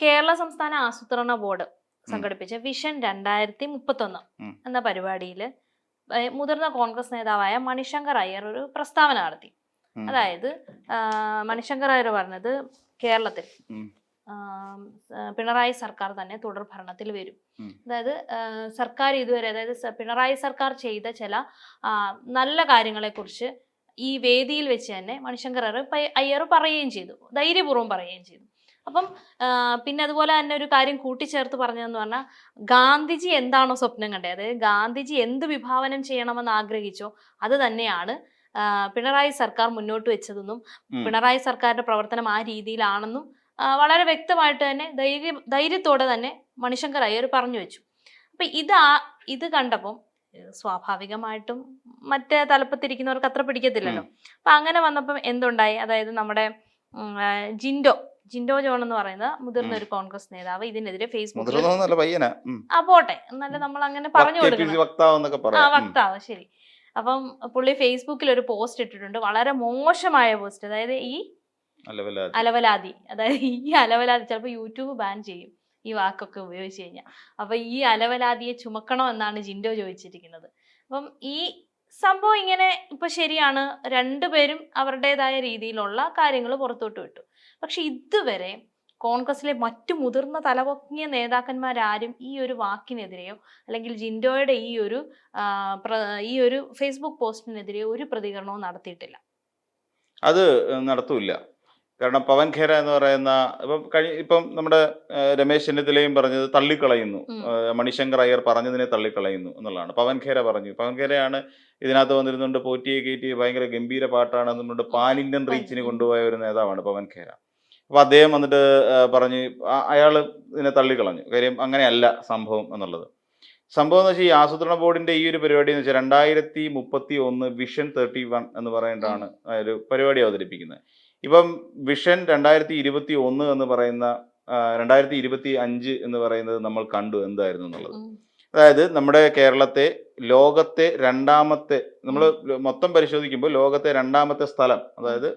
കേരള സംസ്ഥാന ആസൂത്രണ ബോർഡ് സംഘടിപ്പിച്ച വിഷൻ 2031 എന്ന പരിപാടിയിൽ മുതിർന്ന കോൺഗ്രസ് നേതാവായ മണിശങ്കർ അയ്യർ ഒരു പ്രസ്താവന നടത്തി. അതായത് മണിശങ്കർ അയ്യർ പറഞ്ഞത് കേരളത്തിൽ പിണറായി സർക്കാർ തന്നെ തുടർ ഭരണത്തിൽ വരും. അതായത് സർക്കാർ ഇതുവരെ, അതായത് പിണറായി സർക്കാർ ചെയ്ത ചില നല്ല കാര്യങ്ങളെ കുറിച്ച് ഈ വേദിയിൽ വെച്ച് തന്നെ മണിശങ്കർ അയ്യർ പറയുകയും ചെയ്തു, ധൈര്യപൂർവ്വം പറയുകയും ചെയ്തു. അപ്പം പിന്നെ അതുപോലെ തന്നെ ഒരു കാര്യം കൂട്ടിച്ചേർത്ത് പറഞ്ഞതെന്ന് പറഞ്ഞാൽ, ഗാന്ധിജി എന്താണോ സ്വപ്നം കണ്ടത്, അതായത് ഗാന്ധിജി എന്ത് വിഭാവനം ചെയ്യണമെന്ന് ആഗ്രഹിച്ചോ അത് തന്നെയാണ് പിണറായി സർക്കാർ മുന്നോട്ട് വെച്ചതെന്നും പിണറായി സർക്കാരിന്റെ പ്രവർത്തനം ആ രീതിയിലാണെന്നും വളരെ വ്യക്തമായിട്ട് തന്നെ ധൈര്യത്തോടെ തന്നെ മണിശങ്കർ അയ്യർ പറഞ്ഞു വെച്ചു. അപ്പൊ ഇത് കണ്ടപ്പം സ്വാഭാവികമായിട്ടും മറ്റേ തലപ്പത്തിരിക്കുന്നവർക്ക് അത്ര പിടിക്കത്തില്ലല്ലോ. അപ്പൊ അങ്ങനെ വന്നപ്പം എന്തുണ്ടായി, അതായത് നമ്മുടെ ജിൻഡോ ജോൺ എന്ന് പറയുന്ന മുതിർന്ന ഒരു കോൺഗ്രസ് നേതാവ് ഇതിനെതിരെ ഫേസ്ബുക്കിൽ പോട്ടെ എന്നല്ല നമ്മൾ അങ്ങനെ പറഞ്ഞു കൊടുക്കണം, വക്താവ്, ശരി. അപ്പം പുള്ളി ഫേസ്ബുക്കിൽ ഒരു പോസ്റ്റ് ഇട്ടിട്ടുണ്ട്, വളരെ മോശമായ പോസ്റ്റ്. അതായത് ഈ അലവലാതി, അതായത് ഈ അലവലാതി ചിലപ്പോൾ യൂട്യൂബ് ബാൻ ചെയ്യും ഈ വാക്കൊക്കെ ഉപയോഗിച്ച് കഴിഞ്ഞാൽ. അപ്പൊ ഈ അലവലാതിയെ ചുമക്കണോ എന്നാണ് ജിൻഡോ ചോദിച്ചിരിക്കുന്നത്. അപ്പം ഈ സംഭവം ഇങ്ങനെ ഇപ്പൊ ശരിയാണ്, രണ്ടുപേരും അവരുടേതായ രീതിയിലുള്ള കാര്യങ്ങൾ പുറത്തോട്ട് വിട്ടു. പക്ഷെ ഇതുവരെ കോൺഗ്രസിലെ മറ്റു മുതിർന്ന തലപൊങ്ങിയ നേതാക്കന്മാരാരും ഈ ഒരു വാക്കിനെതിരെയോ അല്ലെങ്കിൽ ജിൻഡോയുടെ ഈ ഒരു ഫേസ്ബുക്ക് പോസ്റ്റിനെതിരെയോ ഒരു പ്രതികരണവും നടത്തിയിട്ടില്ല. അത് നടത്തൂല്ല. കാരണം പവൻ ഖേര എന്ന് പറയുന്ന ഇപ്പം നമ്മുടെ രമേശ് ചെന്നിത്തലയും പറഞ്ഞത് തള്ളിക്കളയുന്നു, മണിശങ്കർ അയ്യർ പറഞ്ഞതിനെ തള്ളിക്കളയുന്നു എന്നുള്ളതാണ്. പവൻ ഖേര പറഞ്ഞു. പവൻ ഖേരയാണ് ഇതിനകത്ത് വന്നിരുന്നുകൊണ്ട് പോറ്റിയെ കയറ്റി ഭയങ്കര ഗംഭീര പാട്ടാണെന്നുകൊണ്ട് പാൻ ഇന്ത്യൻ റീച്ചിന് കൊണ്ടുപോയ ഒരു നേതാവാണ് പവൻ ഖേര. അപ്പൊ അദ്ദേഹം വന്നിട്ട് പറഞ്ഞ് അയാൾ ഇതിനെ തള്ളിക്കളഞ്ഞു. കാര്യം അങ്ങനെയല്ല സംഭവം എന്നുള്ളത്. സംഭവം എന്ന് വെച്ചാൽ ഈ ആസൂത്രണ ബോർഡിന്റെ ഈ ഒരു പരിപാടി എന്ന് വെച്ചാൽ 2031 വിഷൻ 31 എന്ന് പറഞ്ഞിട്ടാണ് ഒരു പരിപാടി അവതരിപ്പിക്കുന്നത്. ഇപ്പം വിഷൻ 2021 എന്ന് പറയുന്ന 2025 എന്ന് പറയുന്നത് നമ്മൾ കണ്ടു എന്തായിരുന്നു എന്നുള്ളത്. അതായത് നമ്മുടെ കേരളത്തെ ലോകത്തെ രണ്ടാമത്തെ, നമ്മൾ മൊത്തം പരിശോധിക്കുമ്പോൾ ലോകത്തെ രണ്ടാമത്തെ സ്ഥലം, അതായത്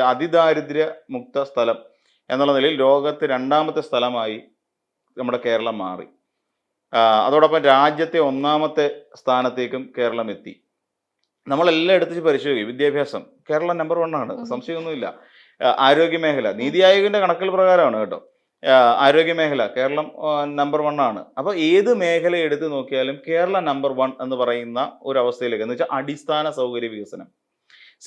അതിദാരിദ്ര്യ മുക്ത സ്ഥലം എന്നുള്ള നിലയിൽ ലോകത്തെ രണ്ടാമത്തെ സ്ഥലമായി നമ്മുടെ കേരളം മാറി. അതോടൊപ്പം രാജ്യത്തെ ഒന്നാമത്തെ സ്ഥാനത്തേക്കും കേരളം എത്തി. നമ്മളെല്ലാം എടുത്ത് പരിശോധിക്കും. വിദ്യാഭ്യാസം കേരളം നമ്പർ 1 ആണ്, സംശയമൊന്നുമില്ല. ആരോഗ്യമേഖല നീതി ആയോഗിന്റെ കണക്കുകൾ പ്രകാരമാണ് കേട്ടോ. ആരോഗ്യമേഖല കേരളം നമ്പർ 1 ആണ്. അപ്പൊ ഏത് മേഖല എടുത്ത് നോക്കിയാലും കേരളം നമ്പർ 1 എന്ന് പറയുന്ന ഒരു അവസ്ഥയിലേക്ക്, എന്ന് വെച്ചാൽ അടിസ്ഥാന സൗകര്യ വികസനം.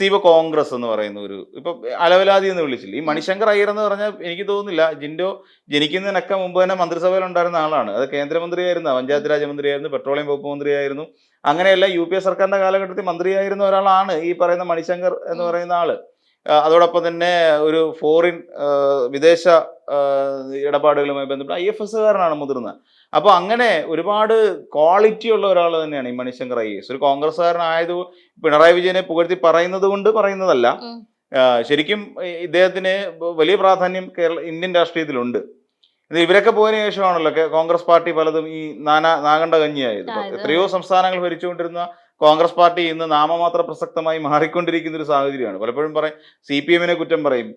ഇപ്പൊ കോൺഗ്രസ് എന്ന് പറയുന്ന ഇപ്പൊ അലവലാതി എന്ന് വിളിച്ചില്ല. ഈ മണിശങ്കർ അയ്യർ എന്ന് പറഞ്ഞാൽ എനിക്ക് തോന്നുന്നില്ല, ജിൻഡോ ജനിക്കുന്നതിനൊക്കെ മുമ്പ് തന്നെ മന്ത്രിസഭയിൽ ഉണ്ടായിരുന്ന ആളാണ്. അത് കേന്ദ്രമന്ത്രിയായിരുന്നു, പഞ്ചായത്ത് രാജ് മന്ത്രിയായിരുന്നു, പെട്രോളിയം വകുപ്പ് മന്ത്രിയായിരുന്നു. അങ്ങനെയല്ല, UPA സർക്കാരിന്റെ കാലഘട്ടത്തിൽ മന്ത്രിയായിരുന്ന ഒരാളാണ് ഈ പറയുന്ന മണിശങ്കർ എന്ന് പറയുന്ന ആള്. അതോടൊപ്പം തന്നെ ഒരു വിദേശ ഇടപാടുകളുമായി ബന്ധപ്പെട്ട് IFS-കാരനാണ് മുതിർന്നത്. അപ്പൊ അങ്ങനെ ഒരുപാട് ക്വാളിറ്റി ഉള്ള ഒരാൾ തന്നെയാണ് ഈ മണിശങ്കർ IAS. ഒരു കോൺഗ്രസ്സുകാരനായത് പിണറായി വിജയനെ പുകഴ്ത്തി പറയുന്നത് കൊണ്ട് പറയുന്നതല്ല. ശരിക്കും ഇദ്ദേഹത്തിന് വലിയ പ്രാധാന്യം ഇന്ത്യൻ രാഷ്ട്രീയത്തിലുണ്ട്. ഇവരൊക്കെ പോയതിനു ശേഷമാണല്ലോ കോൺഗ്രസ് പാർട്ടി പലതും ഈ നാഗണ്ട കഞ്ഞിയായത്. എത്രയോ സംസ്ഥാനങ്ങൾ ഭരിച്ചുകൊണ്ടിരുന്ന കോൺഗ്രസ് പാർട്ടി ഇന്ന് നാമമാത്ര പ്രസക്തമായി മാറിക്കൊണ്ടിരിക്കുന്ന ഒരു സാഹചര്യമാണ്. പലപ്പോഴും പറയും CPM-നെ കുറ്റം പറയും,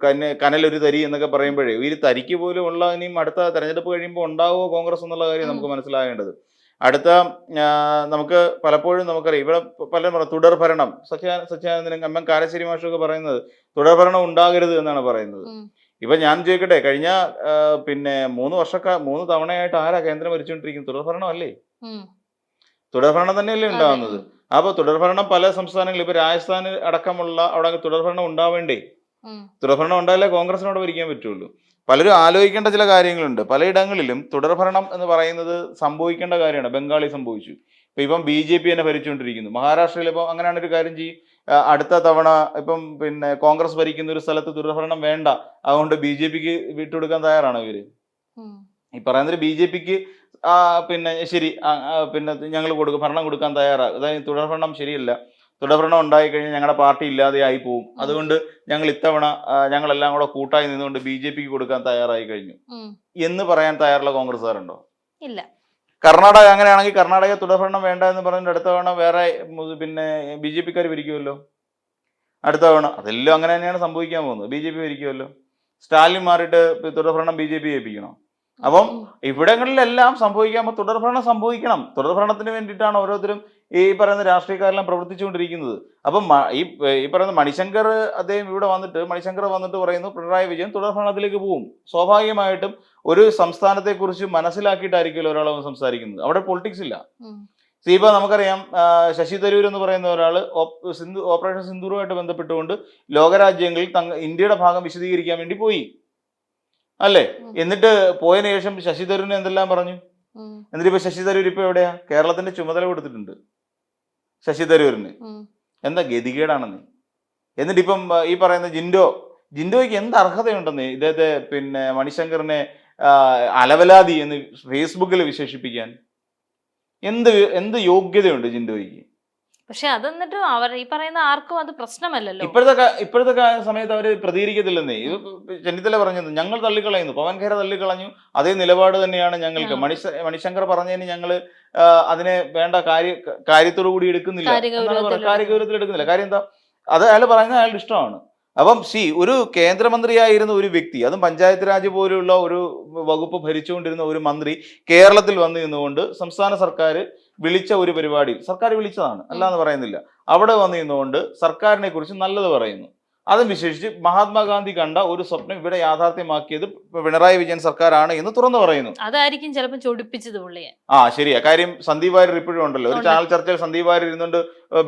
കനലൊരു തരി എന്നൊക്കെ പറയുമ്പോഴേ ഈ തരിക്ക് പോലും ഉള്ള ഇനിയും അടുത്ത തെരഞ്ഞെടുപ്പ് കഴിയുമ്പോൾ ഉണ്ടാവുമോ കോൺഗ്രസ് എന്നുള്ള കാര്യം നമുക്ക് മനസ്സിലാകേണ്ടത്. നമുക്ക് പലപ്പോഴും നമുക്കറിയാം, ഇവിടെ പലരും പറയും തുടർ ഭരണം, സത്യാനന്ദനും അമ്മൻ കാരശ്ശേരി മാഷൊക്കെ പറയുന്നത് തുടർ ഭരണം ഉണ്ടാകരുത് എന്നാണ് പറയുന്നത്. ഇപ്പൊ ഞാൻ ചോദിക്കട്ടെ, കഴിഞ്ഞ 3 തവണയായിട്ട് ആരാ കേന്ദ്രം ഭരിച്ചുകൊണ്ടിരിക്കുന്നത്? തുടർഭരണം അല്ലേ? തുടർഭരണം തന്നെയല്ലേ ഉണ്ടാകുന്നത്. അപ്പൊ തുടർഭരണം പല സംസ്ഥാനങ്ങളിൽ, ഇപ്പൊ രാജസ്ഥാൻ അടക്കമുള്ള അവിടെ തുടർഭരണം ഉണ്ടാവേണ്ടേ? തുടർഭരണം ഉണ്ടായാലേ കോൺഗ്രസിനോട് ഭരിക്കാൻ പറ്റുള്ളൂ. പലരും ആലോചിക്കേണ്ട ചില കാര്യങ്ങളുണ്ട്. പലയിടങ്ങളിലും തുടർഭരണം എന്ന് പറയുന്നത് സംഭവിക്കേണ്ട കാര്യമാണ്. ബംഗാളിൽ സംഭവിച്ചു. ഇപ്പം BJP തന്നെ ഭരിച്ചുകൊണ്ടിരിക്കുന്നു. മഹാരാഷ്ട്രയിൽ ഇപ്പം അങ്ങനെയാണ് ഒരു കാര്യം ചെയ്യും. അടുത്ത തവണ ഇപ്പം കോൺഗ്രസ് ഭരിക്കുന്ന ഒരു സ്ഥലത്ത് തുടർഭരണം വേണ്ട, അതുകൊണ്ട് BJP-ക്ക് വിട്ടുകൊടുക്കാൻ തയ്യാറാണോ ഇവര്? ഈ പറയുന്നത് BJP-ക്ക് ശരി, ഞങ്ങൾ ഭരണം കൊടുക്കാൻ തയ്യാറാണ്. അതായത് തുടർഭരണം ശരിയല്ല, തുടർഭരണം ഉണ്ടായി കഴിഞ്ഞാൽ ഞങ്ങളുടെ പാർട്ടി ഇല്ലാതെയായി പോവും, അതുകൊണ്ട് ഞങ്ങൾ ഇത്തവണ ഞങ്ങളെല്ലാം കൂടെ കൂട്ടായി നിന്നുകൊണ്ട് BJP-ക്ക് കൊടുക്കാൻ തയ്യാറായി കഴിഞ്ഞു എന്ന് പറയാൻ തയ്യാറുള്ള കോൺഗ്രസ്സുകാരുണ്ടോ? ഇല്ല. കർണാടക അങ്ങനെയാണെങ്കിൽ കർണാടക തുടർഭരണം വേണ്ട എന്ന് പറഞ്ഞിട്ട് അടുത്ത തവണ വേറെ BJP-ക്കാർ ഭരിക്കുമല്ലോ അടുത്ത തവണ. അതെല്ലാം അങ്ങനെ തന്നെയാണ് സംഭവിക്കാൻ പോകുന്നത്. BJP ഭരിക്കുമല്ലോ. സ്റ്റാലിൻ മാറിയിട്ട് തുടർഭരണം BJP ഏൽപ്പിക്കണോ? അപ്പം ഇവിടങ്ങളിലെല്ലാം സംഭവിക്കുമ്പോൾ തുടർഭരണം സംഭവിക്കണം. തുടർഭരണത്തിന് വേണ്ടിയിട്ടാണ് ഓരോരുത്തരും ഈ പറയുന്ന രാഷ്ട്രീയക്കാരെല്ലാം പ്രവർത്തിച്ചുകൊണ്ടിരിക്കുന്നത്. അപ്പം ഈ പറയുന്ന മണിശങ്കർ അദ്ദേഹം ഇവിടെ വന്നിട്ട് പറയുന്നു പിണറായി വിജയൻ തുടർഭരണത്തിലേക്ക് പോകും. സ്വാഭാവികമായിട്ടും ഒരു സംസ്ഥാനത്തെക്കുറിച്ച് മനസ്സിലാക്കിയിട്ടായിരിക്കുമല്ലോ ഒരാൾ സംസാരിക്കുന്നത്. അവിടെ പൊളിറ്റിക്സ് ഇല്ല. ഇപ്പൊ നമുക്കറിയാം, ശശി തരൂർ എന്ന് പറയുന്ന ഒരാൾ ഓപ്പറേഷൻ സിന്ദൂറുമായിട്ട് ബന്ധപ്പെട്ടുകൊണ്ട് ലോകരാജ്യങ്ങളിൽ ഇന്ത്യയുടെ ഭാഗം വിശദീകരിക്കാൻ വേണ്ടി പോയി അല്ലേ. എന്നിട്ട് പോയതിനു ശേഷം ശശി തരൂരിന് എന്തെല്ലാം പറഞ്ഞു. എന്നിട്ട് ഇപ്പൊ ശശി തരൂർ ഇപ്പൊ എവിടെയാ? കേരളത്തിന്റെ ചുമതല കൊടുത്തിട്ടുണ്ട് ശശി തരൂരിന്. എന്താ ഗതികേടാണെന്ന്. എന്നിട്ട് ഇപ്പം ഈ പറയുന്ന ജിൻഡോയ്ക്ക് എന്ത് അർഹതയുണ്ടെന്ന് ഇദ്ദേഹത്തെ പിന്നെ മണിശങ്കറിനെ അലവലാതി എന്ന് ഫേസ്ബുക്കിൽ വിശേഷിപ്പിക്കാൻ എന്ത് യോഗ്യതയുണ്ട് ജിൻഡോയ്ക്ക്? പക്ഷെ അത് എന്നിട്ട് അവർ ഈ പറയുന്ന ആർക്കും അത് പ്രശ്നമല്ലല്ലോ. ഇപ്പോഴത്തെ സമയത്ത് അവര് പ്രതികരിക്കത്തില്ലെന്നേ. ഇത് ചെന്നിത്തല പറഞ്ഞത് ഞങ്ങൾ തള്ളിക്കളയുന്നു, പവൻ ഖേര തള്ളിക്കളഞ്ഞു, അതേ നിലപാട് തന്നെയാണ് ഞങ്ങൾക്ക്. മണിശങ്കർ പറഞ്ഞതിന് ഞങ്ങള് അതിനെ വേണ്ട കാര്യത്തോടു കൂടി എടുക്കുന്നില്ല, കാര്യഗൗരവത്തിൽ എടുക്കുന്നില്ല. കാര്യം എന്താ? അത് അയാൾ പറയുന്നത് അയാളുടെ ഇഷ്ടമാണ്. അപ്പം ഒരു കേന്ദ്രമന്ത്രിയായിരുന്ന ഒരു വ്യക്തി, അതും പഞ്ചായത്ത് രാജ് പോലുള്ള ഒരു വകുപ്പ് ഭരിച്ചുകൊണ്ടിരുന്ന ഒരു മന്ത്രി കേരളത്തിൽ വന്നു നിന്നുകൊണ്ട് സംസ്ഥാന സർക്കാർ വിളിച്ച ഒരു പരിപാടി, സർക്കാർ വിളിച്ചതാണ് അല്ലാന്ന് പറയുന്നില്ല, അവിടെ വന്നു നിന്നുകൊണ്ട് സർക്കാരിനെ കുറിച്ച് നല്ലത് പറയുന്നു. അതും വിശേഷിച്ച് മഹാത്മാഗാന്ധി കണ്ട ഒരു സ്വപ്നം ഇവിടെ യാഥാർത്ഥ്യമാക്കിയത് പിണറായി വിജയൻ സർക്കാരാണ് എന്ന് തുറന്നു പറയുന്നു. അതായിരിക്കും ചിലപ്പോൾ ചൊടിപ്പിച്ചത് പുള്ളിയെ. ശരിയാ. കാര്യം സന്ദീപ് വാര്യർ ഇപ്പോഴും ഉണ്ടല്ലോ, ഒരു ചാനൽ ചർച്ചയിൽ സന്ദീപ് വാര്യർ ഇരുന്നുകൊണ്ട്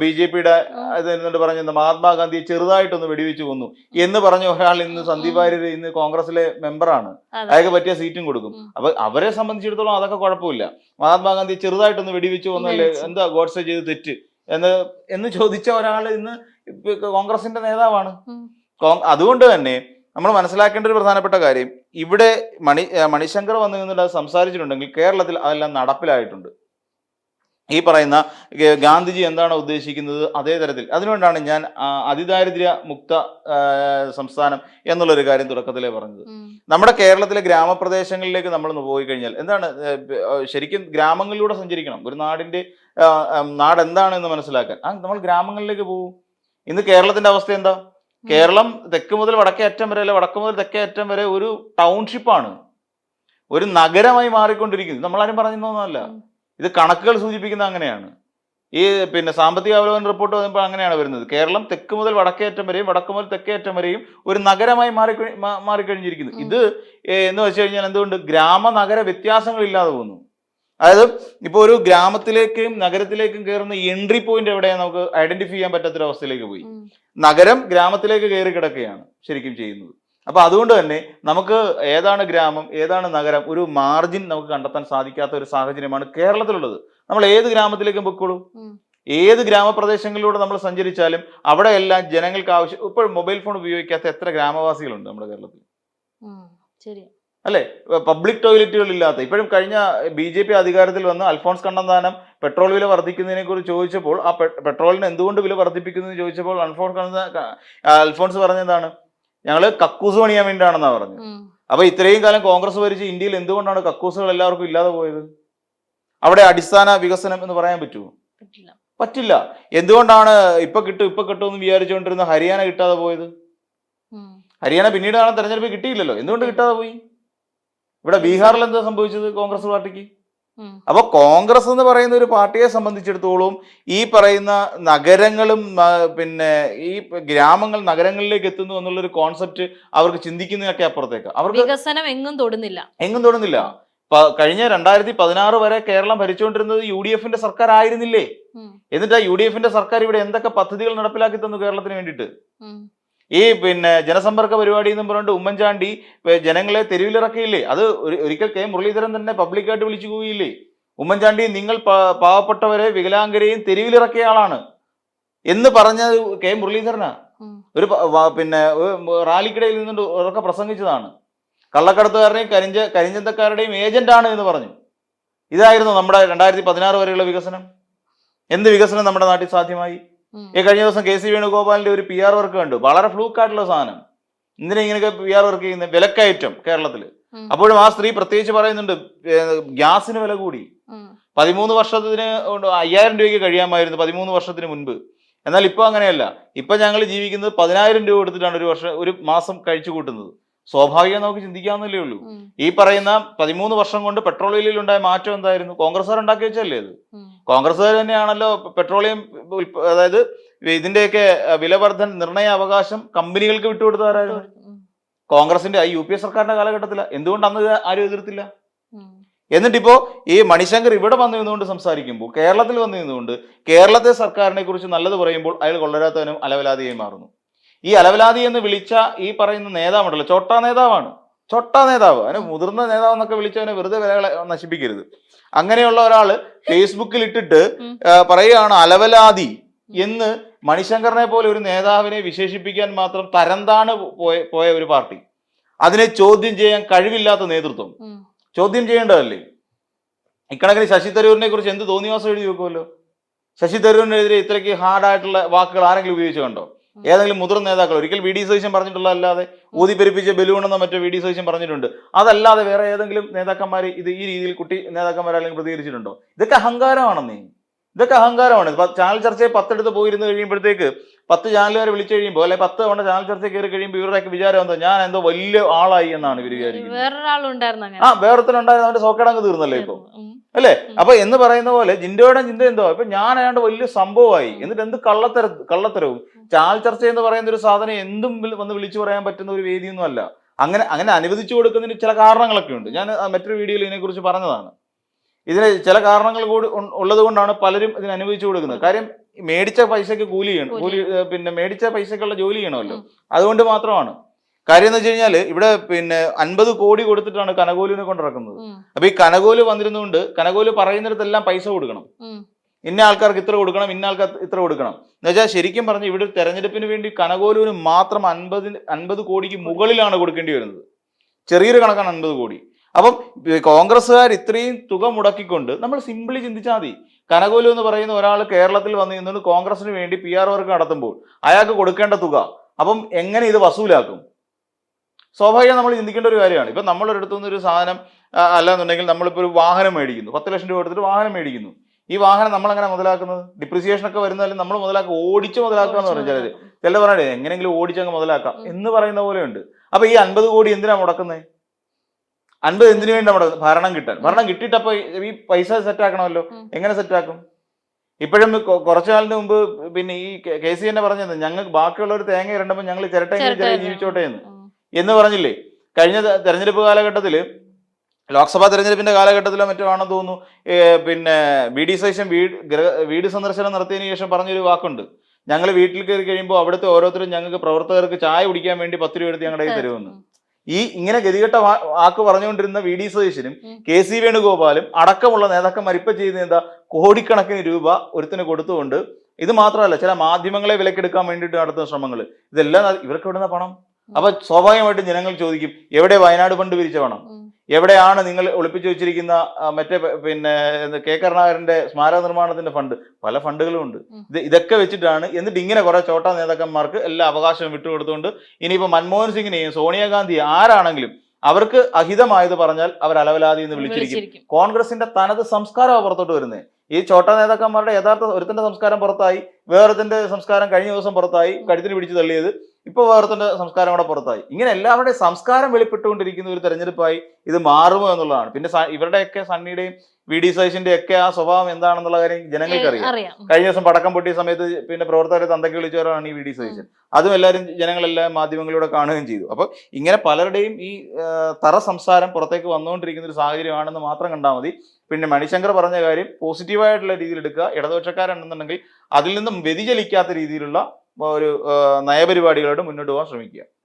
BJP-യുടെ ഇരുന്നുകൊണ്ട് പറഞ്ഞു മഹാത്മാഗാന്ധിയെ ചെറുതായിട്ടൊന്ന് വെടിവെച്ച് കൊന്നു എന്ന് പറഞ്ഞ ഒരാൾ ഇന്ന് സന്ദീപ് വാര്യർ ഇന്ന് കോൺഗ്രസിലെ മെമ്പറാണ്, അയാൾക്ക് പറ്റിയ സീറ്റും കൊടുക്കും. അപ്പൊ അവരെ സംബന്ധിച്ചിടത്തോളം അതൊക്കെ കുഴപ്പമില്ല. മഹാത്മാഗാന്ധിയെ ചെറുതായിട്ടൊന്ന് വെടിവെച്ച് കൊന്നല്ലേ, എന്താ ഗോഡ്സെ ചെയ്ത് തെറ്റ് എന്ന് ചോദിച്ച ഒരാൾ ഇന്ന് കോൺഗ്രസിന്റെ നേതാവാണ്. അതുകൊണ്ട് തന്നെ നമ്മൾ മനസ്സിലാക്കേണ്ട ഒരു പ്രധാനപ്പെട്ട കാര്യം, ഇവിടെ മണിശങ്കർ വന്നു നിന്നിട്ട് അത് സംസാരിച്ചിട്ടുണ്ടെങ്കിൽ കേരളത്തിൽ അതെല്ലാം നടപ്പിലായിട്ടുണ്ട്. ഈ പറയുന്ന ഗാന്ധിജി എന്താണ് ഉദ്ദേശിക്കുന്നത് അതേ തരത്തിൽ. അതുകൊണ്ടാണ് ഞാൻ അതിദാരിദ്ര്യ മുക്ത സംസ്ഥാനം എന്നുള്ളൊരു കാര്യം തുടക്കത്തിലേ പറഞ്ഞത്. നമ്മുടെ കേരളത്തിലെ ഗ്രാമപ്രദേശങ്ങളിലേക്ക് നമ്മൾ പോയി കഴിഞ്ഞാൽ എന്താണ്, ശരിക്കും ഗ്രാമങ്ങളിലൂടെ സഞ്ചരിക്കണം ഒരു നാട് എന്താണെന്ന് മനസ്സിലാക്കാൻ. നമ്മൾ ഗ്രാമങ്ങളിലേക്ക് പോകും. ഇന്ന് കേരളത്തിന്റെ അവസ്ഥ എന്താ? കേരളം തെക്ക് മുതൽ വടക്കേ അറ്റം വരെ, അല്ലെ വടക്ക് മുതൽ തെക്കേ അറ്റം വരെ ഒരു ടൗൺഷിപ്പാണ്, ഒരു നഗരമായി മാറിക്കൊണ്ടിരിക്കുന്നത്. നമ്മളാരും പറഞ്ഞൊന്നുമല്ല, ഇത് കണക്കുകൾ സൂചിപ്പിക്കുന്ന അങ്ങനെയാണ്. ഈ സാമ്പത്തിക അവലോകന റിപ്പോർട്ട് വന്നപ്പോൾ അങ്ങനെയാണ് വരുന്നത്. കേരളം തെക്ക് മുതൽ വടക്കേ അറ്റം വരെയും വടക്ക് മുതൽ തെക്കേ അറ്റം വരെയും ഒരു നഗരമായി മാറിക്കഴിഞ്ഞിരിക്കുന്നു. ഇത് എന്ന് വെച്ച് കഴിഞ്ഞാൽ എന്തുകൊണ്ട് ഗ്രാമ നഗര വ്യത്യാസങ്ങളില്ലാതെ പോകുന്നു. അതായത് ഇപ്പോൾ ഒരു ഗ്രാമത്തിലേക്കും നഗരത്തിലേക്കും കയറുന്ന എൻട്രി പോയിന്റ് എവിടെയാണ് നമുക്ക് ഐഡന്റിഫൈ ചെയ്യാൻ പറ്റാത്തൊരവസ്ഥയിലേക്ക് പോയി. നഗരം ഗ്രാമത്തിലേക്ക് കയറി കിടക്കുകയാണ് ശരിക്കും ചെയ്യുന്നത്. അപ്പൊ അതുകൊണ്ട് തന്നെ നമുക്ക് ഏതാണ് ഗ്രാമം ഏതാണ് നഗരം ഒരു മാർജിൻ നമുക്ക് കണ്ടെത്താൻ സാധിക്കാത്ത ഒരു സാഹചര്യമാണ് കേരളത്തിലുള്ളത്. നമ്മൾ ഏത് ഗ്രാമത്തിലേക്കും പൊക്കോളൂ, ഏത് ഗ്രാമപ്രദേശങ്ങളിലൂടെ നമ്മൾ സഞ്ചരിച്ചാലും അവിടെ എല്ലാം ജനങ്ങൾക്ക് ആവശ്യം. ഇപ്പോൾ മൊബൈൽ ഫോൺ ഉപയോഗിക്കാത്ത എത്ര ഗ്രാമവാസികളുണ്ട് നമ്മുടെ കേരളത്തിൽ? അല്ലെ? പബ്ലിക് ടോയ്ലറ്റുകൾ ഇല്ലാത്ത, ഇപ്പോഴും കഴിഞ്ഞ BJP അധികാരത്തിൽ വന്ന് അൽഫോൺസ് കണ്ണന്താനം പെട്രോൾ വില വർദ്ധിക്കുന്നതിനെ കുറിച്ച് ചോദിച്ചപ്പോൾ, ആ പെട്രോളിന് എന്തുകൊണ്ട് വില വർദ്ധിപ്പിക്കുന്നു ചോദിച്ചപ്പോൾ അൽഫോൺസ് പറഞ്ഞതാണ്, ഞങ്ങള് കക്കൂസ് പണിയാൻ വേണ്ടിയാണെന്നാ പറഞ്ഞു. അപ്പൊ ഇത്രയും കാലം കോൺഗ്രസ് ഭരിച്ച ഇന്ത്യയിൽ എന്തുകൊണ്ടാണ് കക്കൂസുകൾ എല്ലാവർക്കും ഇല്ലാതെ പോയത്? അവിടെ അടിസ്ഥാന വികസനം എന്ന് പറയാൻ പറ്റുമോ? പറ്റില്ല. എന്തുകൊണ്ടാണ് ഇപ്പൊ കിട്ടും എന്ന് വിചാരിച്ചുകൊണ്ടിരുന്ന ഹരിയാന കിട്ടാതെ പോയത്? ഹരിയാന പിന്നീടാണ് തെരഞ്ഞെടുപ്പ് കിട്ടിയില്ലല്ലോ. എന്തുകൊണ്ട് കിട്ടാതെ പോയി? ഇവിടെ ബീഹാറിൽ എന്താ സംഭവിച്ചത് കോൺഗ്രസ് പാർട്ടിക്ക്? അപ്പൊ കോൺഗ്രസ് എന്ന് പറയുന്ന ഒരു പാർട്ടിയെ സംബന്ധിച്ചിടത്തോളം ഈ പറയുന്ന നഗരങ്ങളും ഈ ഗ്രാമങ്ങൾ നഗരങ്ങളിലേക്ക് എത്തുന്നു എന്നുള്ളൊരു കോൺസെപ്റ്റ് അവർക്ക് ചിന്തിക്കുന്നതൊക്കെ അപ്പുറത്തേക്ക്. അവർക്ക് വികസനം എങ്ങും തൊടുന്നില്ല. കഴിഞ്ഞ 2016 വരെ കേരളം ഭരിച്ചുകൊണ്ടിരുന്നത് UDF-ന്റെ സർക്കാർ ആയിരുന്നില്ലേ? എന്നിട്ട് ആ UDF-ന്റെ സർക്കാർ ഇവിടെ എന്തൊക്കെ പദ്ധതികൾ നടപ്പിലാക്കി തന്നു കേരളത്തിന് വേണ്ടിയിട്ട്? ഈ ജനസമ്പർക്ക പരിപാടി എന്നും പറഞ്ഞിട്ട് ഉമ്മൻചാണ്ടി ജനങ്ങളെ തെരുവിലിറക്കിയില്ലേ? അത് ഒരിക്കൽ K. മുരളീധരൻ തന്നെ പബ്ലിക്കായിട്ട് വിളിച്ചു പോയില്ലേ? ഉമ്മൻചാണ്ടി നിങ്ങൾ പാവപ്പെട്ടവരെ വികലാംഗരെയും തെരുവിലിറക്കിയ ആളാണ് എന്ന് പറഞ്ഞത് K. മുരളീധരനാ. ഒരു റാലിക്കിടയിൽ നിന്നുകൊണ്ട് ഉറക്കെ പ്രസംഗിച്ചതാണ്. കള്ളക്കടത്തുകാരുടെയും കരിഞ്ചന്തക്കാരുടെയും ഏജന്റാണ് എന്ന് പറഞ്ഞു. ഇതായിരുന്നു നമ്മുടെ 2016 വരെയുള്ള വികസനം. എന്ത് വികസനം നമ്മുടെ നാട്ടിൽ സാധ്യമായി? ഈ കഴിഞ്ഞ ദിവസം KC വേണുഗോപാലിന്റെ ഒരു PR വർക്ക് കണ്ടു. വളരെ ഫ്ലൂക്കായിട്ടുള്ള സാധനം. എന്തിനാ ഇങ്ങനെയൊക്കെ PR വർക്ക് ചെയ്യുന്നത്? വിലക്കയറ്റം കേരളത്തിൽ. അപ്പോഴും ആ സ്ത്രീ പ്രത്യേകിച്ച് പറയുന്നുണ്ട്, ഗ്യാസിന് വില കൂടി. 13 വർഷത്തിന് 5000 രൂപയ്ക്ക് കഴിയാമായിരുന്നു 13 വർഷത്തിന് മുൻപ്. എന്നാൽ ഇപ്പൊ അങ്ങനെയല്ല. ഇപ്പൊ ഞങ്ങൾ ജീവിക്കുന്നത് 10,000 രൂപ കൊടുത്തിട്ടാണ് ഒരു മാസം കഴിച്ചു കൂട്ടുന്നത്. സ്വാഭാവികം നമുക്ക് ചിന്തിക്കാവുന്നല്ലേ ഉള്ളൂ. ഈ പറയുന്ന 13 വർഷം കൊണ്ട് പെട്രോൾ വിലയിൽ ഉണ്ടായ മാറ്റം എന്തായിരുന്നു? കോൺഗ്രസ്സുകാർ ഉണ്ടാക്കി വെച്ചല്ലേ അത്. കോൺഗ്രസ്സുകാർ തന്നെയാണല്ലോ പെട്രോളിയം അതായത് ഇതിന്റെയൊക്കെ വിലവർദ്ധന നിർണയ അവകാശം കമ്പനികൾക്ക് വിട്ടുകൊടുത്തവരായിരുന്നു. കോൺഗ്രസിന്റെ UPA സർക്കാരിന്റെ കാലഘട്ടത്തില. എന്തുകൊണ്ട് അന്ന് ആരും എതിർത്തില്ല? എന്നിട്ടിപ്പോ ഈ മണിശങ്കർ ഇവിടെ വന്നു നിന്നുകൊണ്ട് സംസാരിക്കുമ്പോൾ, കേരളത്തിൽ വന്നു നിന്നുകൊണ്ട് കേരളത്തെ സർക്കാരിനെ കുറിച്ച് നല്ലത് പറയുമ്പോൾ അയാൾ കൊള്ളരാത്തവനും അലവലാതിയായി മാറുന്നു. ഈ അലവലാതി എന്ന് വിളിച്ച ഈ പറയുന്ന നേതാവുണ്ടല്ലോ, ചോട്ടാ നേതാവാണ്. ചോട്ടാ നേതാവ്, അതിന് മുതിർന്ന നേതാവ് എന്നൊക്കെ വിളിച്ചവനെ വെറുതെ വിലകളെ നശിപ്പിക്കരുത്. അങ്ങനെയുള്ള ഒരാള് ഫേസ്ബുക്കിൽ ഇട്ടിട്ട് പറയുകയാണ് അലവലാതി എന്ന്. മണിശങ്കറിനെ പോലെ ഒരു നേതാവിനെ വിശേഷിപ്പിക്കാൻ മാത്രം തരംതാണ് പോയ ഒരു പാർട്ടി, അതിനെ ചോദ്യം ചെയ്യാൻ കഴിവില്ലാത്ത നേതൃത്വം ചോദ്യം ചെയ്യേണ്ടതല്ലേ? ഇക്കണക്കിന് ശശി തരൂരിനെ കുറിച്ച് എന്ത് തോന്നിവാസം എഴുതി വെക്കുമല്ലോ. ശശി തരൂരിനെതിരെ ഇത്രയ്ക്ക് ഹാർഡായിട്ടുള്ള വാക്കുകൾ ആരെങ്കിലും ഉപയോഗിച്ചു കണ്ടോ? ഏതെങ്കിലും മുതിർന്ന നേതാക്കൾ? ഒരിക്കൽ VD സതീശൻ പറഞ്ഞിട്ടുള്ള അല്ലാതെ, ഊതിപ്പെരിപ്പിച്ച ബലൂണെന്നോ മറ്റോ VD സതീശൻ പറഞ്ഞിട്ടുണ്ട്. അതല്ലാതെ വേറെ ഏതെങ്കിലും നേതാക്കന്മാർ ഇത് ഈ രീതിയിൽ കുട്ടി നേതാക്കന്മാരെല്ലാം പ്രതികരിച്ചിട്ടുണ്ടോ? ഇതൊക്കെ അഹങ്കാരമാണെന്നേ, ഇതൊക്കെ അഹങ്കാരമാണ്. ചാനൽ ചർച്ചയെ 10 എടുത്ത് പോയിരുന്നു കഴിയുമ്പോഴത്തേക്ക് 10 ചാനലുകാരെ വിളിച്ചു കഴിയുമ്പോൾ, അല്ലെ 10 തവണ ചാനൽ ചർച്ചയിൽ കയറി കഴിയുമ്പോൾ ഇവരുടെയൊക്കെ വിചാരം എന്തോ ഞാൻ എന്തോ വലിയ ആളായി എന്നാണ് ഇവർ വിചാരിക്കുന്നത്. വേറൊരുത്തനുണ്ടായിരുന്നു, അവന്റെ സോക്കേടങ്ങ് തീർന്നല്ലേ ഇപ്പൊ, അല്ലേ? അപ്പൊ എന്ന് പറയുന്ന പോലെ ജിൻഡോയുടെ ചിന്ത എന്തോ ഇപ്പൊ ഞാൻ ഏതാണ്ട് വലിയ സംഭവമായി. എന്നിട്ട് എന്ത് കള്ളത്തരവും. ചാനൽ ചർച്ച എന്ന് പറയുന്ന ഒരു സാധനം എന്തും വന്ന് വിളിച്ചു പറയാൻ പറ്റുന്ന ഒരു വേദിയൊന്നും അല്ല. അങ്ങനെ അനുവദിച്ചു കൊടുക്കുന്നതിന് ചില കാരണങ്ങളൊക്കെ ഉണ്ട്. ഞാൻ മറ്റൊരു വീഡിയോയിൽ ഇതിനെക്കുറിച്ച് പറഞ്ഞതാണ്. ഇതിന് ചില കാരണങ്ങൾ കൂടി ഉള്ളത് കൊണ്ടാണ് പലരും ഇതിന് അനുവദിച്ചു കൊടുക്കുന്നത്. കാര്യം മേടിച്ച പൈസക്ക് കൂലി ചെയ്യണം, പിന്നെ മേടിച്ച പൈസക്കുള്ള ജോലി ചെയ്യണമല്ലോ, അതുകൊണ്ട് മാത്രമാണ്. കാര്യം എന്ന് വെച്ച് കഴിഞ്ഞാൽ ഇവിടെ 50 കോടി കൊടുത്തിട്ടാണ് കനകോലുവിനെ കൊണ്ടിറക്കുന്നത്. അപ്പൊ ഈ കനകോല് വന്നിരുന്നുകൊണ്ട് കനകോല് പറയുന്നിടത്തെല്ലാം പൈസ കൊടുക്കണം. ഇന്ന ആൾക്കാർക്ക് ഇത്ര കൊടുക്കണം, ഇന്ന ആൾക്കാർക്ക് ഇത്ര കൊടുക്കണം എന്ന് വെച്ചാൽ ശരിക്കും പറഞ്ഞ് ഇവിടെ തെരഞ്ഞെടുപ്പിന് വേണ്ടി കനകോലുവിന് മാത്രം 50 കോടിക്ക് മുകളിലാണ് കൊടുക്കേണ്ടി വരുന്നത്. ചെറിയൊരു കണക്കാണ് 50 കോടി. അപ്പം കോൺഗ്രസ്സുകാർ ഇത്രയും തുക മുടക്കിക്കൊണ്ട് നമ്മൾ സിംപിളി ചിന്തിച്ചാൽ മതി. കനകോലു എന്ന് പറയുന്ന ഒരാൾ കേരളത്തിൽ വന്നു നിന്നുകൊണ്ട് കോൺഗ്രസിന് വേണ്ടി PR വർക്ക് നടത്തുമ്പോൾ അയാൾക്ക് കൊടുക്കേണ്ട തുക അപ്പം എങ്ങനെ ഇത് വസൂലാക്കും? സ്വാഭാവികം നമ്മൾ ചിന്തിക്കേണ്ട ഒരു കാര്യമാണ്. ഇപ്പം നമ്മളൊരിടത്തുനിന്ന് ഒരു സാധനം അല്ലാന്നുണ്ടെങ്കിൽ നമ്മളിപ്പോൾ ഒരു വാഹനം മേടിക്കുന്നു, 10 ലക്ഷം രൂപ കൊടുത്തിട്ട് വാഹനം മേടിക്കുന്നു. ഈ വാഹനം നമ്മളെങ്ങനെ മുതലാക്കുന്നത്? ഡിപ്രിസിയേഷൻ ഒക്കെ വരുന്നാലും നമ്മൾ മുതലാക്കുക, ഓടിച്ച് മുതലാക്കുക എന്ന് പറഞ്ഞാൽ ചില പറയണേ എങ്ങനെയെങ്കിലും ഓടിച്ചങ്ങ് മുതലാക്കാം എന്ന് പറയുന്ന പോലെയുണ്ട്. അപ്പൊ ഈ 50 കോടി എന്തിനാ മുടക്കുന്നത്? 50 എന്തിനു വേണ്ടി നമ്മുടെ ഭരണം കിട്ടാൻ? ഭരണം കിട്ടിയിട്ടപ്പോ ഈ പൈസ സെറ്റ് ആക്കണമല്ലോ. എങ്ങനെ സെറ്റ് ആക്കും? ഇപ്പോഴും കുറച്ചു കാലത്തിന് മുമ്പ് പിന്നെ ഈ KC തന്നെ പറഞ്ഞത് ഞങ്ങൾക്ക് ബാക്കിയുള്ളവർ തേങ്ങ ഇരണ്ടപ്പോൾ ഞങ്ങൾ ചിരട്ടെങ്കിലും ജീവിച്ചോട്ടെ എന്ന് പറഞ്ഞില്ലേ? കഴിഞ്ഞ തെരഞ്ഞെടുപ്പ് കാലഘട്ടത്തിൽ, ലോക്സഭാ തെരഞ്ഞെടുപ്പിന്റെ കാലഘട്ടത്തിലോ മറ്റോ ആണെന്ന് തോന്നുന്നു, പിന്നെ VD സതീശൻ വീട് സന്ദർശനം നടത്തിയതിനു ശേഷം പറഞ്ഞൊരു വാക്കുണ്ട്, ഞങ്ങൾ വീട്ടിൽ കയറി കഴിയുമ്പോൾ അവിടുത്തെ ഓരോരുത്തരും ഞങ്ങൾക്ക് പ്രവർത്തകർക്ക് ചായ കുടിക്കാൻ വേണ്ടി 10 രൂപ എടുത്ത് ഞങ്ങളുടെ കയ്യിൽ തരുമെന്ന്. ഈ ഇങ്ങനെ ഗതികെട്ട വാക്ക് പറഞ്ഞുകൊണ്ടിരുന്ന VD സതീശനും KC വേണുഗോപാലും അടക്കമുള്ള നേതാക്കന്മാർ ഇപ്പൊ ചെയ്യുന്ന എന്താ? കോടിക്കണക്കിന് രൂപ ഒരുത്തിന് കൊടുത്തുകൊണ്ട്, ഇത് മാത്രമല്ല ചില മാധ്യമങ്ങളെ വിലക്കെടുക്കാൻ വേണ്ടിയിട്ട് നടത്തുന്ന ശ്രമങ്ങൾ, ഇതെല്ലാം ഇവർക്ക് എവിടുന്ന പണം? അപ്പൊ സ്വാഭാവികമായിട്ടും ജനങ്ങൾ ചോദിക്കും, എവിടെ വയനാട് ഫണ്ട് പിരിച്ച പണം? എവിടെയാണ് നിങ്ങൾ ഒളിപ്പിച്ചു വെച്ചിരിക്കുന്ന മറ്റേ പിന്നെ K കരുണാകരന്റെ സ്മാരക നിർമ്മാണത്തിന്റെ ഫണ്ട്? പല ഫണ്ടുകളും ഉണ്ട്. ഇതൊക്കെ വെച്ചിട്ടാണ്. എന്നിട്ട് ഇങ്ങനെ കുറെ ചോട്ടാ നേതാക്കന്മാർക്ക് എല്ലാ അവകാശവും വിട്ടുകൊടുത്തുകൊണ്ട് ഇനിയിപ്പോ മൻമോഹൻ സിംഗിനെയും സോണിയാഗാന്ധി ആരാണെങ്കിലും അവർക്ക് അഹിതമായത് പറഞ്ഞാൽ അവർ അലവലാതി എന്ന് വിളിച്ചിരിക്കും. കോൺഗ്രസിന്റെ തനത് സംസ്കാരം പുറത്തോട്ട് വരുന്നത്. ഈ ചോട്ടാ നേതാക്കന്മാരുടെ യഥാർത്ഥ ഒരുത്തിന്റെ സംസ്കാരം പുറത്തായി, വേറൊരുത്തിന്റെ സംസ്കാരം കഴിഞ്ഞ ദിവസം പുറത്തായി, കഴുത്തിന് പിടിച്ചു തള്ളിയത്, ഇപ്പൊ വേറൊരുത്തിന്റെ സംസ്കാരം കൂടെ പുറത്തായി. ഇങ്ങനെ എല്ലാവരുടെയും സംസ്കാരം വെളിപ്പെട്ടുകൊണ്ടിരിക്കുന്ന ഒരു തെരഞ്ഞെടുപ്പായി ഇത് മാറുമോ എന്നുള്ളതാണ്. പിന്നെ ഇവരുടെയൊക്കെ സണ്ണിയുടെയും VD സതീശന്റെ ഒക്കെ ആ സ്വഭാവം എന്താണെന്നുള്ള കാര്യം ജനങ്ങൾക്ക് അറിയാം. കഴിഞ്ഞ ദിവസം പടക്കം പൊട്ടിയ സമയത്ത് പിന്നെ പ്രവർത്തകരെ തന്തയ്ക്ക് വിളിച്ചവരാണ് ഈ VD സതീശൻ. അതും എല്ലാവരും ജനങ്ങളെല്ലാം മാധ്യമങ്ങളിലൂടെ കാണുകയും ചെയ്തു. അപ്പൊ ഇങ്ങനെ പലരുടെയും ഈ തറ സംസാരം പുറത്തേക്ക് വന്നുകൊണ്ടിരിക്കുന്ന ഒരു സാഹചര്യമാണെന്ന് മാത്രം കണ്ടാൽ മതി. പിന്നെ മണിശങ്കർ പറഞ്ഞ കാര്യം പോസിറ്റീവായിട്ടുള്ള രീതിയിൽ എടുക്കുക. ഇടതുപക്ഷക്കാരുണ്ടെന്നുണ്ടെങ്കിൽ അതിൽ നിന്നും വ്യതിചലിക്കാത്ത രീതിയിലുള്ള ഒരു നയപരിപാടികളോട് മുന്നോട്ട് പോകാൻ ശ്രമിക്കുക.